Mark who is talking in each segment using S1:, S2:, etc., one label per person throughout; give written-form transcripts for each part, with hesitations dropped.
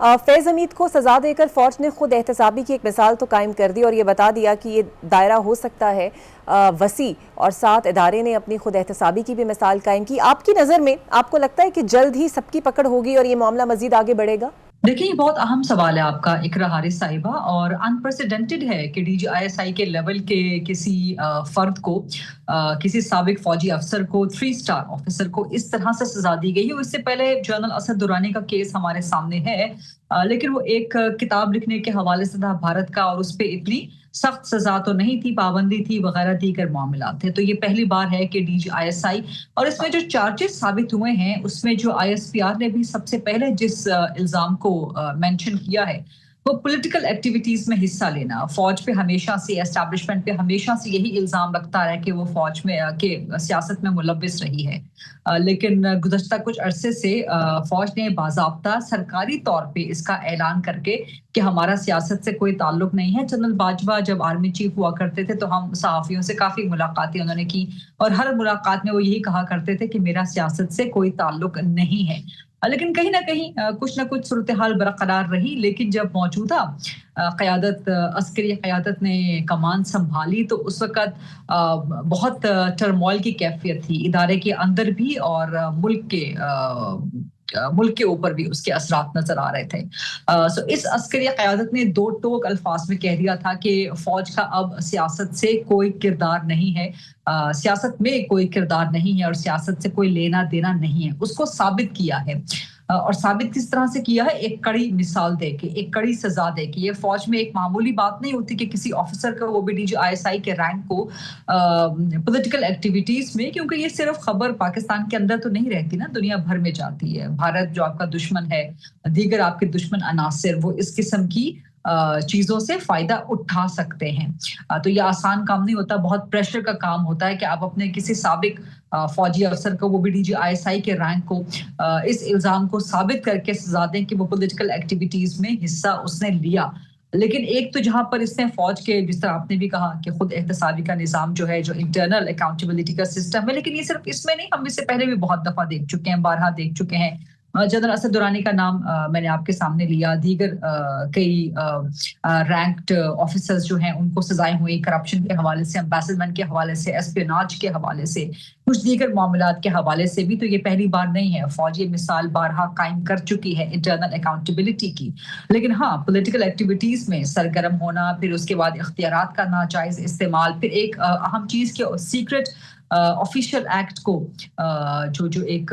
S1: फैज़ हमीद को सज़ा देकर फ़ौज ने खुद एहतसाबी की एक मिसाल तो कायम कर दी और ये बता दिया कि ये दायरा हो सकता है वसी, और साथ इदारे ने अपनी खुद एहतसाबी की भी मिसाल कायम की। आपकी नज़र में आपको लगता है कि जल्द ही सबकी पकड़ होगी और ये मामला मज़ीद आगे बढ़ेगा?
S2: देखिए, ये बहुत अहम सवाल है आपका इकरा हारिस साहिबा, और अनप्रेसिडेंटेड है कि डीजीआईएसआई के लेवल के किसी फर्द को, किसी साबिक फौजी अफसर को, 3 स्टार ऑफिसर को इस तरह से सजा दी गई है। इससे पहले जनरल असद दुरानी का केस हमारे सामने है, लेकिन वो एक किताब लिखने के हवाले से था भारत का, और उस पर इतनी सख्त सजा तो नहीं थी, पाबंदी थी वगैरह, दीगर मामला थे। तो ये पहली बार है कि डीजीआईएसआई, और इसमें जो चार्जेस साबित हुए हैं उसमें जो आईएसपीआर ने भी सबसे पहले जिस इल्जाम को मेंशन किया है वो पॉलिटिकल एक्टिविटीज में हिस्सा लेना। फौज पे हमेशा से, एस्टैब्लिशमेंट पे हमेशा से यही इल्जाम लगता है कि वो फौज में के सियासत में मुलव्विस रही है, लेकिन गुज़श्ता कुछ अरसे से फौज ने बाज़ाब्ता सरकारी तौर पे इसका ऐलान करके कि हमारा सियासत से कोई ताल्लुक नहीं है। जनरल बाजवा जब आर्मी चीफ हुआ करते थे तो हम सहाफ़ियों से काफ़ी मुलाकातें उन्होंने की, और हर मुलाकात में वो यही कहा करते थे कि मेरा सियासत से कोई ताल्लुक नहीं है। लेकिन कहीं ना कहीं कुछ ना कुछ सूरत हाल बरकरार रही, लेकिन जब मौजूदा क़यादत, अस्करी क़यादत ने कमान संभाली तो उस वक़्त बहुत टर्मोइल की कैफ़ियत थी इदारे के अंदर भी, और मुल्क के ऊपर भी उसके असरात नजर आ रहे थे। सो इस अस्करी क़यादत ने दो टोक अल्फाज में कह दिया था कि फौज का अब सियासत से कोई किरदार नहीं है, सियासत में कोई किरदार नहीं है और सियासत से कोई लेना देना नहीं है। उसको साबित किया है, और साबित किस तरह से किया है? एक कड़ी मिसाल दे के, एक कड़ी सजा दे के। ये फौज में एक मामूली बात नहीं होती कि किसी ऑफिसर को, वो भी डीजीआईएसआई के रैंक को, पॉलिटिकल एक्टिविटीज में, क्योंकि ये सिर्फ खबर पाकिस्तान के अंदर तो नहीं रहती ना, दुनिया भर में जाती है। भारत जो आपका दुश्मन है, दीगर आपके दुश्मन अनासिर, वो इस किस्म की चीजों से फायदा उठा सकते हैं। तो ये आसान काम नहीं होता, बहुत प्रेशर का काम होता है कि आप अपने किसी साबिक फौजी अफसर को, वो भी डीजीआईएसआई के रैंक को, इस इल्जाम को साबित करके सजा दें कि वो पॉलिटिकल एक्टिविटीज में हिस्सा उसने लिया। लेकिन एक तो जहां पर इसने फौज के, जिस तरह आपने भी कहा कि खुद एहतसाबी का निजाम जो है, जो इंटरनल अकाउंटेबिलिटी का सिस्टम है, लेकिन ये सिर्फ इसमें नहीं, हम इससे पहले भी बहुत दफा देख चुके हैं, बारहा देख चुके हैं। जनरल असद दुरानी का नाम मैंने आपके सामने लिया, दीगर कई रैंक्ड ऑफिसर्स जो हैं उनको सजाएं हुई करप्शन के हवाले से, एम्बेसडमेंट के हवाले से, एस्पियोनाज के हवाले से, कुछ दीगर मामलात के हवाले से भी। तो ये पहली बार नहीं है, फौज ये मिसाल बारहा कायम कर चुकी है इंटरनल अकाउंटेबिलिटी की। लेकिन हाँ, पॉलिटिकल एक्टिविटीज में सरगर्म होना, फिर उसके बाद इख्तियारात का नाजायज इस्तेमाल, फिर एक अहम चीज के सीक्रेट ऑफिशियल एक्ट को जो एक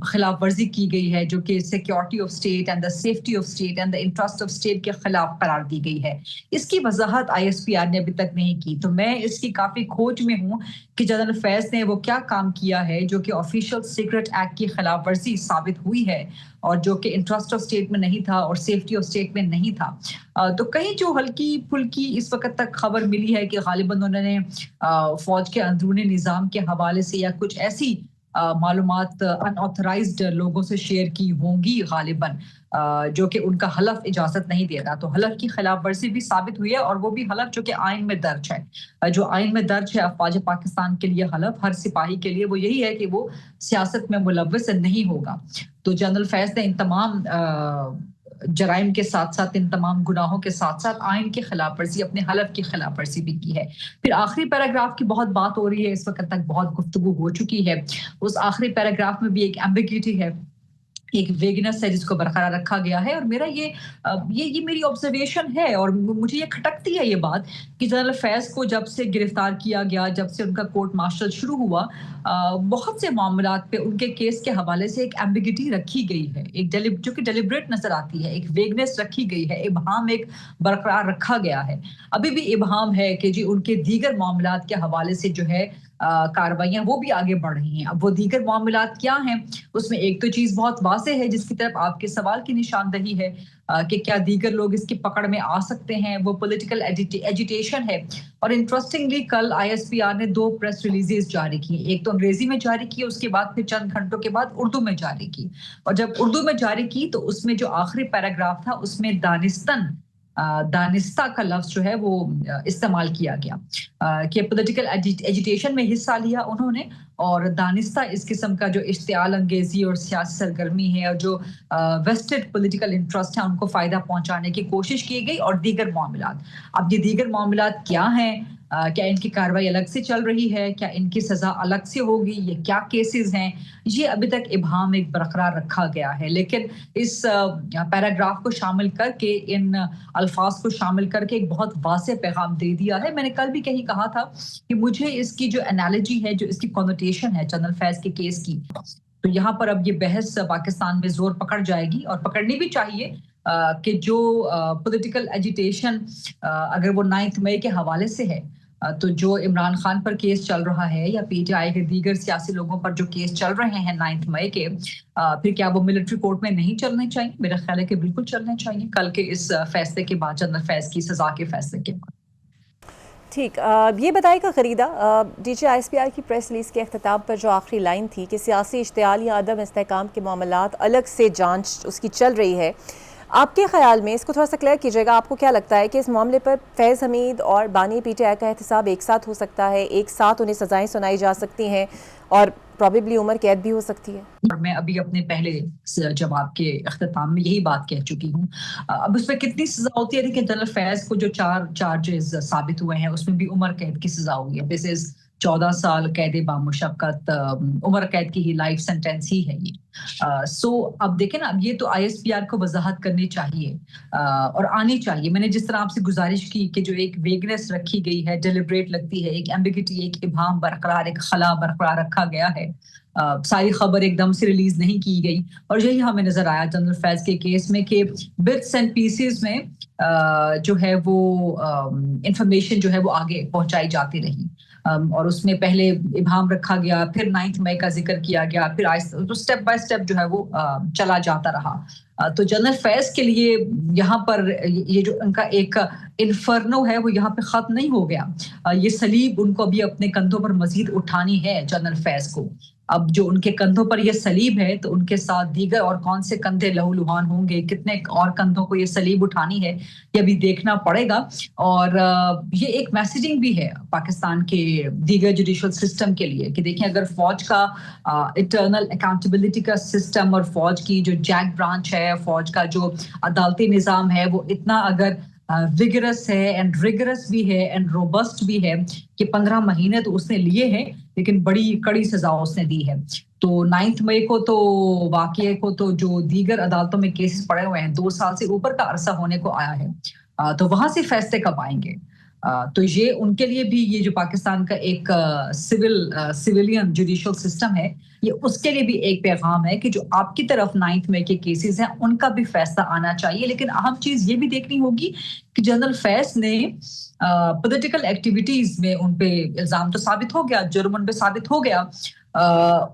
S2: खिलाफ वर्जी की गई है, जो कि security of state and the safety of state and the interest of state के खिलाफ करार दी गई है, इसकी वजाहत आईएसपीआर ने अभी तक नहीं की। तो मैं इसकी काफी खोज में हूं कि जनरल फैज ने वो क्या काम किया है जो कि ऑफिशियल सीक्रेट एक्ट की खिलाफ वर्जी साबित हुई है, और जो कि इंटरेस्ट ऑफ स्टेट में नहीं था और सेफ्टी ऑफ स्टेट में नहीं था। तो कहीं जो हल्की फुल्की इस वक्त तक खबर मिली है कि गालिबन उन्होंने फौज के अंदरूनी निज़ाम के हवाले से या कुछ ऐसी मालूमात अनऑथराइज्ड लोगों से शेयर की होंगी गालिबन, जो कि उनका हलफ इजाजत नहीं दे रहा। तो हलफ की खिलाफ वर्जी भी साबित हुई है, और वो भी हलफ जो कि आइन में दर्ज है। जो आइन में दर्ज है अफवाज पाकिस्तान के लिए हलफ, हर सिपाही के लिए, वो यही है कि वो सियासत में मुलव्विस नहीं होगा। तो जनरल फैज ने इन तमाम जराइम के साथ साथ, इन तमाम गुनाहों के साथ साथ आइन की खिलाफ वर्जी, अपने हलफ की खिलाफ वर्जी भी की है। फिर आखिरी पैराग्राफ की बहुत बात हो रही है, इस वक्त तक बहुत गुफ्तगू हो चुकी है। उस आखिरी पैराग्राफ में भी एक एम्बिग्यूटी है, एक वेगनेस है जिसको बरकरार रखा गया है। और मेरा ये मेरी ऑब्जर्वेशन है, और मुझे ये खटकती है ये बात कि जनरल फैज को जब से गिरफ्तार किया गया, जब से उनका कोर्ट मार्शल शुरू हुआ, बहुत से मामलात पे उनके केस के हवाले से एक एम्बिगिटी रखी गई है, एक जो कि डेलिब्रेट नजर आती है, एक वेगनेस रखी गई है, इबहाम एक बरकरार रखा गया है। अभी भी इबहाम है कि जी उनके दीगर मामलात के हवाले से जो है कार्रवाइयां वो भी आगे बढ़ रही हैं। अब वो दीगर मामलात क्या हैं? उसमें एक तो चीज बहुत वाज़ेह है, जिसकी तरफ आपके सवाल की निशानदही है कि क्या दीगर लोग इसकी पकड़ में आ सकते हैं, वो पॉलिटिकल एजिटेशन है। और इंटरेस्टिंगली कल आईएसपीआर ने 2 प्रेस रिलीजेस जारी की, एक तो अंग्रेजी में जारी की, उसके बाद फिर चंद घंटों के बाद उर्दू में जारी की। और जब उर्दू में जारी की तो उसमें जो आखिरी पैराग्राफ था उसमें दानिस्तन दानिस्ता का लफ्ज जो है वो इस्तेमाल किया गया कि पॉलिटिकल एजिटेशन में हिस्सा लिया उन्होंने, और दानिस्ता इस किस्म का जो इश्तियाल अंगेजी और सियासी सरगर्मी है और जो वेस्टेड पॉलिटिकल इंटरेस्ट है उनको फायदा पहुंचाने की कोशिश की गई, और दीगर मामलात। अब ये दीगर मामलात क्या हैं? क्या इनकी कार्रवाई अलग से चल रही है? क्या इनकी सजा अलग से होगी? ये क्या केसेस हैं? ये अभी तक इबहम एक बरकरार रखा गया है, लेकिन इस पैराग्राफ को शामिल करके, इन अल्फाज को शामिल करके एक बहुत वाज़ेह पैगाम दे दिया है। मैंने कल भी कहीं कहा था कि मुझे इसकी जो एनालॉजी है, जो इसकी कॉनोटेशन है जनरल फैज के केस की, तो यहाँ पर अब ये बहस पाकिस्तान में जोर पकड़ जाएगी, और पकड़नी भी चाहिए कि जो पॉलिटिकल एजिटेशन अगर वो 9 मई के हवाले से है, तो जो इमरान खान पर केस चल रहा है या पीटीआई के दीगर सियासी लोगों पर जो केस चल रहे हैं 9 मई के, फिर क्या वो मिलिट्री कोर्ट में नहीं चलने चाहिए? मेरा ख्याल है कि बिल्कुल चलने चाहिए कल के इस फैसले के बाद, जनरल फैज की सजा के फैसले के बाद।
S1: ठीक, ये बताइएगा फ़रीदा, DGISPR की प्रेस रिलीज़ के अख्ताम पर जो आखिरी लाइन थी कि सियासी इश्तियाल या अदम इस्तेहकाम के मामलात अलग से जांच उसकी चल रही है, आपके ख्याल में इसको थोड़ा सा क्लियर कीजिएगा। आपको क्या लगता है कि इस मामले पर फैज़ हमीद और बानी PTI का एहतसाब एक साथ हो सकता है, एक साथ उन्हें सज़ाएँ सुनाई जा सकती हैं और प्रॉबेबली उम्र कैद भी हो सकती है?
S2: और मैं अभी अपने पहले जवाब के अख्ताम में यही बात कह चुकी हूँ। अब उसमें कितनी सजा होती है? देखिए, जनरल फैज को जो 4 चार्जेस साबित हुए हैं उसमें भी उम्र कैद की सजा हुई है। दिस इज 14 साल कैद बामुशक्कत, उम्र कैद की ही लाइफ सेंटेंस ही है ये। सो अब देखें ना, अब ये तो ISPR को वजाहत करनी चाहिए और आनी चाहिए। मैंने जिस तरह आपसे गुजारिश की कि जो एक वेगनेस रखी गई है, डेलिब्रेट लगती है, एक एम्बिगिटी, एक इबहम बरकरार, एक खला बरकरार रखा गया है, सारी खबर एकदम से रिलीज नहीं की गई, और यही हमें नजर आया जनरल फैज के केस में कि बिट्स एंड पीसेस में जो है वो इंफॉर्मेशन जो है वो आगे पहुंचाई जाती रही, और उसमें पहले इबहम रखा गया, फिर 9 मई का जिक्र किया गया, फिर तो स्टेप बाय स्टेप जो है वो चला जाता रहा। तो जनरल फैज के लिए यहाँ पर ये जो उनका एक इन्फर्नो है वो यहाँ पे खत्म नहीं हो गया। ये सलीब उनको अभी अपने कंधों पर मजीद उठानी है जनरल फैज को। अब जो उनके कंधों पर ये सलीब है, तो उनके साथ दीगर और कौन से कंधे लहूलुहान होंगे, कितने और कंधों को ये सलीब उठानी है, ये अभी देखना पड़ेगा। और ये एक मैसेजिंग भी है पाकिस्तान के दीगर जुडिशल सिस्टम के लिए कि देखिए, अगर फौज का इंटरनल अकाउंटेबिलिटी का सिस्टम और फौज की जो जैक ब्रांच है, फौज का जो अदालती निज़ाम है, वो इतना अगर विगरस है एंड रिगरस भी है एंड रोबस्ट भी है कि 15 महीने तो उसने लिए हैं, लेकिन बड़ी कड़ी सजा उसने दी है। तो 9 मई को तो वाकये को तो जो दीगर अदालतों में केसेस पड़े हुए हैं, 2 साल से ऊपर का अरसा होने को आया है, तो वहां से फैसले कब आएंगे? तो ये उनके लिए भी, ये जो पाकिस्तान का एक सिविलियन जुडिशल सिस्टम है, ये उसके लिए भी एक पैगाम है कि जो आपकी तरफ 9 मई के केसेस हैं उनका भी फैसला आना चाहिए। लेकिन अहम चीज ये भी देखनी होगी कि जनरल फैज ने पॉलिटिकल एक्टिविटीज में उन पे इल्जाम तो साबित हो गया, जुर्म उन पे साबित हो गया,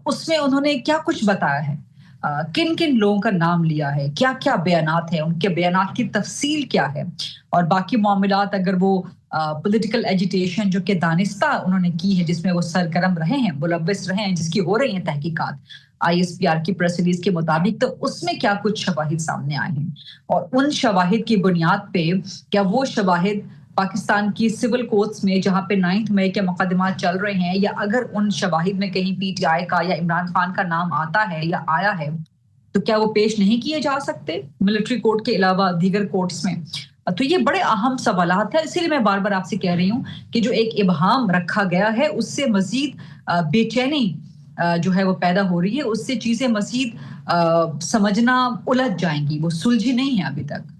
S2: उसमें उन्होंने क्या कुछ बताया है, किन किन लोगों का नाम लिया है, क्या क्या बयानात हैं, उनके बयानात की तफसील क्या है, और बाकी मामलात अगर वो पॉलिटिकल एजिटेशन जो कि दानिस्ता उन्होंने की है, जिसमें वो सरगर्म रहे हैं, मुलव्विस रहे हैं, जिसकी हो रही हैं तहकीकात ISPR की प्रेस रिलीज के मुताबिक, तो उसमें क्या कुछ शवाहिद सामने आए हैं, और उन शवाहिद की बुनियाद पे क्या वो शवाहिद पाकिस्तान की सिविल कोर्ट्स में जहां पे 9 मई के मुकदमात चल रहे हैं, या अगर उन शवाहिद में कहीं PTI का या इमरान खान का नाम आता है या आया है, तो क्या वो पेश नहीं किए जा सकते मिलिट्री कोर्ट के अलावा दीगर कोर्ट्स में? तो ये बड़े अहम सवालात है। इसीलिए मैं बार बार आपसे कह रही हूँ कि जो एक इबहम रखा गया है उससे मजीद बेचैनी जो है वो पैदा हो रही है, उससे चीजें मजीद समझना उलझ जाएंगी, वो सुलझी नहीं है अभी तक।